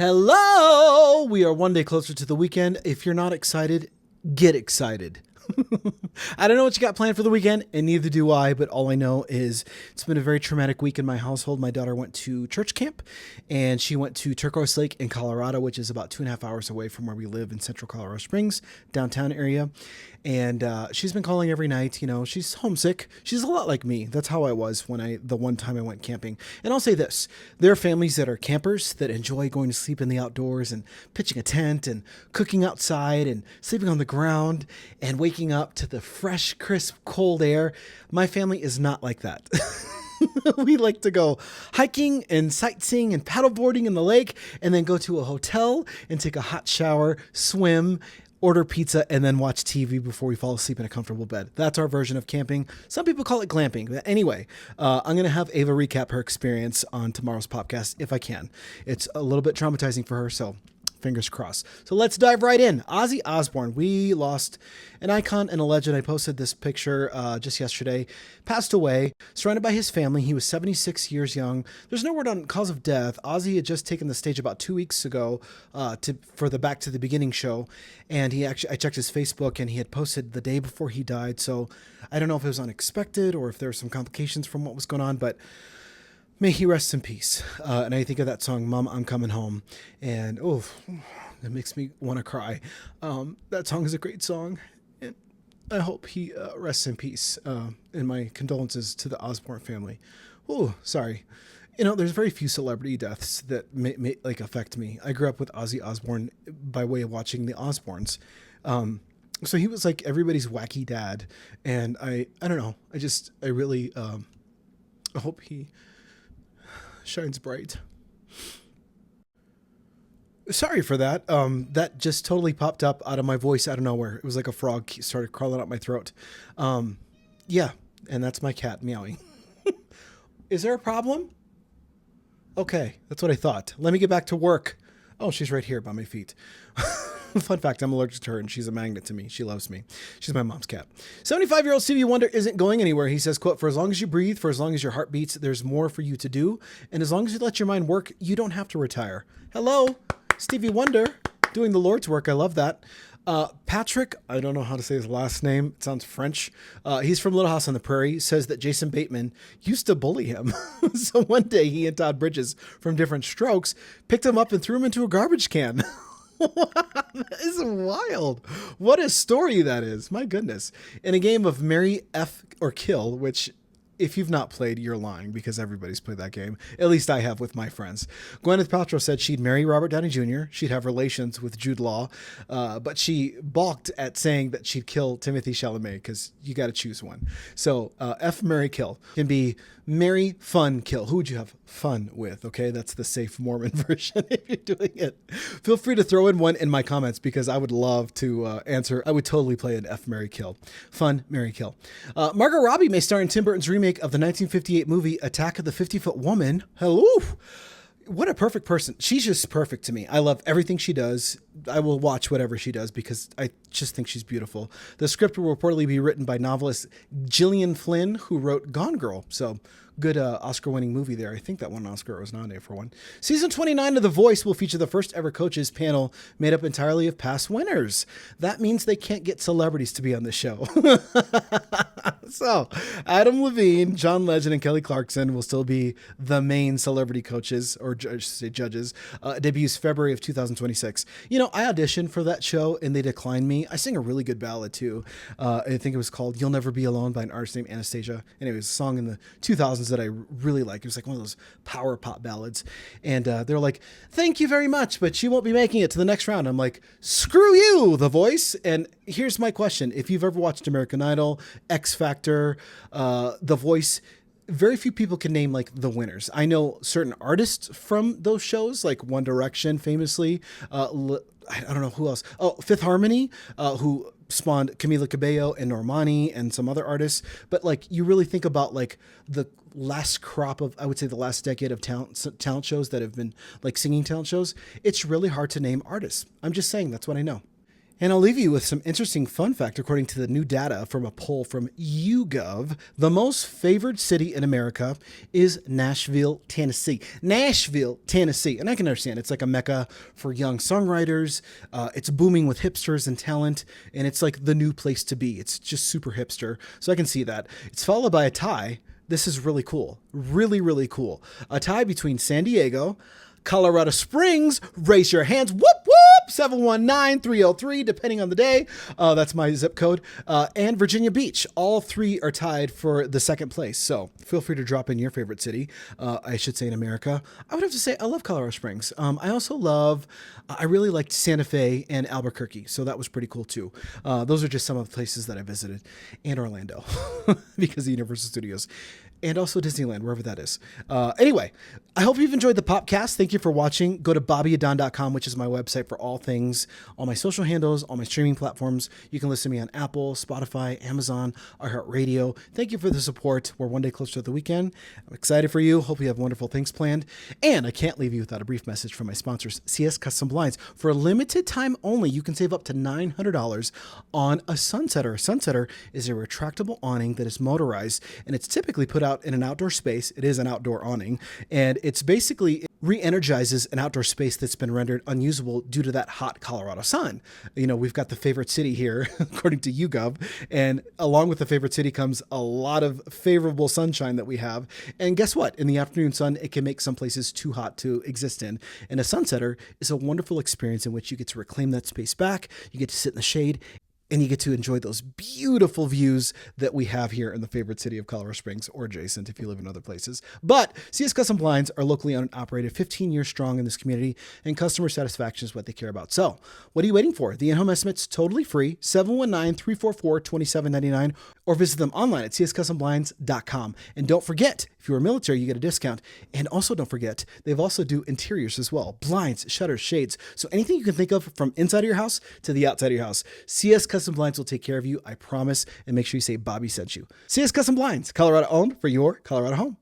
Hello! We are one day closer to the weekend. If you're not excited, get excited. I don't know what you got planned for the weekend, and neither do I, but all I know is it's been a very traumatic week in my household. My daughter went to church camp, and she went to Turquoise Lake in Colorado, which is about 2.5 hours away from where we live in central Colorado Springs, downtown area. And she's been calling every night. You know, she's homesick. She's a lot like me. That's how I was the one time I went camping. And I'll say this, there are families that are campers that enjoy going to sleep in the outdoors and pitching a tent and cooking outside and sleeping on the ground and waking up to the fresh, crisp, cold air. My family is not like that. We like to go hiking and sightseeing and paddleboarding in the lake and then go to a hotel and take a hot shower, swim, order pizza, and then watch TV before we fall asleep in a comfortable bed. That's our version of camping. Some people call it glamping. But anyway, I'm going to have Ava recap her experience on tomorrow's podcast if I can. It's a little bit traumatizing for her, so fingers crossed. So let's dive right in. Ozzy Osbourne. We lost an icon and a legend. I posted this picture just yesterday. Passed away, surrounded by his family. He was 76 years young. There's no word on cause of death. Ozzy had just taken the stage about 2 weeks ago for the Back to the Beginning show. And I checked his Facebook, and he had posted the day before he died. So I don't know if it was unexpected or if there were some complications from what was going on, but may he rest in peace. And I think of that song, Mom, I'm Coming Home. And, it makes me want to cry. That song is a great song. And I hope he rests in peace. And my condolences to the Osbourne family. Oh, sorry. You know, there's very few celebrity deaths that may affect me. I grew up with Ozzy Osbourne by way of watching the Osbournes. So he was like everybody's wacky dad. And I don't know. I really hope he shines bright. Sorry for that. That just totally popped up out of my voice out of nowhere. It was like a frog started crawling up my throat. Yeah, and that's my cat meowing. Is there a problem? Okay, that's what I thought. Let me get back to work. Oh, she's right here by my feet. Fun fact, I'm allergic to her, and she's a magnet to me. She loves me. She's my mom's cat. 75-year-old Stevie Wonder isn't going anywhere. He says, quote, "For as long as you breathe, for as long as your heart beats, there's more for you to do. And as long as you let your mind work, you don't have to retire." Hello, Stevie Wonder, doing the Lord's work. I love that. Patrick, I don't know how to say his last name. It sounds French. He's from Little House on the Prairie, says that Jason Bateman used to bully him. So one day he and Todd Bridges from Different Strokes picked him up and threw him into a garbage can. That is wild. What a story that is. My goodness. In a game of Marry, F, or Kill, which if you've not played, you're lying because everybody's played that game. At least I have with my friends. Gwyneth Paltrow said she'd marry Robert Downey Jr. She'd have relations with Jude Law, but she balked at saying that she'd kill Timothée Chalamet because you got to choose one. So F, marry, kill can be marry, fun, kill. Who would you have fun with? Okay, that's the safe Mormon version if you're doing it. Feel free to throw in one in my comments because I would love to answer. I would totally play an F, marry, kill. Fun, marry, kill. Margot Robbie may star in Tim Burton's remake of the 1958 movie Attack of the 50-Foot Woman. Hello. What a perfect person. She's just perfect to me. I love everything she does. I will watch whatever she does because I just think she's beautiful. The script will reportedly be written by novelist Gillian Flynn, who wrote Gone Girl. So good Oscar-winning movie there. I think that won an Oscar or was nominated for one. Season 29 of The Voice will feature the first ever coaches panel made up entirely of past winners. That means they can't get celebrities to be on the show. So Adam Levine, John Legend, and Kelly Clarkson will still be the main celebrity coaches, or judges. Debuts February of 2026. You know, I auditioned for that show and they declined me. I sing a really good ballad too. I think it was called You'll Never Be Alone by an artist named Anastasia. Anyway, it was a song in the 2000s that I really like. It was like one of those power pop ballads. And they're like, "Thank you very much, but you won't be making it to the next round." I'm like, "Screw you, The Voice." And here's my question. If you've ever watched American Idol, X Factor, The Voice, very few people can name like the winners. I know certain artists from those shows, like One Direction famously. I don't know who else. Oh, Fifth Harmony, who spawned Camila Cabello and Normani and some other artists. But like, you really think about like the last crop of, I would say the last decade of talent shows that have been like singing talent shows. It's really hard to name artists. I'm just saying, that's what I know. And I'll leave you with some interesting fun fact. According to the new data from a poll from YouGov, the most favored city in America is Nashville, Tennessee. Nashville, Tennessee. And I can understand it's like a mecca for young songwriters. It's booming with hipsters and talent. And it's like the new place to be. It's just super hipster. So I can see that. It's followed by a tie. This is really cool. Really, really cool. A tie between San Diego, Colorado Springs, raise your hands, whoop, whoop, 719-303, depending on the day. That's my zip code. And Virginia Beach. All three are tied for the second place. So feel free to drop in your favorite city, I should say in America. I would have to say I love Colorado Springs. I really liked Santa Fe and Albuquerque. So that was pretty cool too. Those are just some of the places that I visited. And Orlando because of Universal Studios. And also Disneyland, wherever that is. Anyway, I hope you've enjoyed the podcast. Thank you for watching. Go to bobbyadon.com, which is my website for all things, all my social handles, all my streaming platforms. You can listen to me on Apple, Spotify, Amazon, iHeartRadio. Thank you for the support. We're one day closer to the weekend. I'm excited for you. Hope you have wonderful things planned. And I can't leave you without a brief message from my sponsors, CS Custom Blinds. For a limited time only, you can save up to $900 on a Sunsetter. A Sunsetter is a retractable awning that is motorized, and it's typically put out in an outdoor space. It is an outdoor awning, and it's basically it re-energizes an outdoor space that's been rendered unusable due to that hot Colorado sun. You know, we've got the favorite city here, according to YouGov, and along with the favorite city comes a lot of favorable sunshine that we have. And guess what? In the afternoon sun, it can make some places too hot to exist in. And a Sunsetter is a wonderful experience in which you get to reclaim that space back. You get to sit in the shade, and you get to enjoy those beautiful views that we have here in the favorite city of Colorado Springs, or adjacent if you live in other places. But CS Custom Blinds are locally owned and operated, 15 years strong in this community, and customer satisfaction is what they care about. So what are you waiting for? The in-home estimate's totally free, 719-344-2799, or visit them online at cscustomblinds.com. And don't forget, if you're a military, you get a discount. And also don't forget, they've also do interiors as well. Blinds, shutters, shades. So anything you can think of from inside of your house to the outside of your house, CS Custom Blinds will take care of you, I promise. And make sure you say Bobby sent you. CS Custom Blinds, Colorado owned for your Colorado home.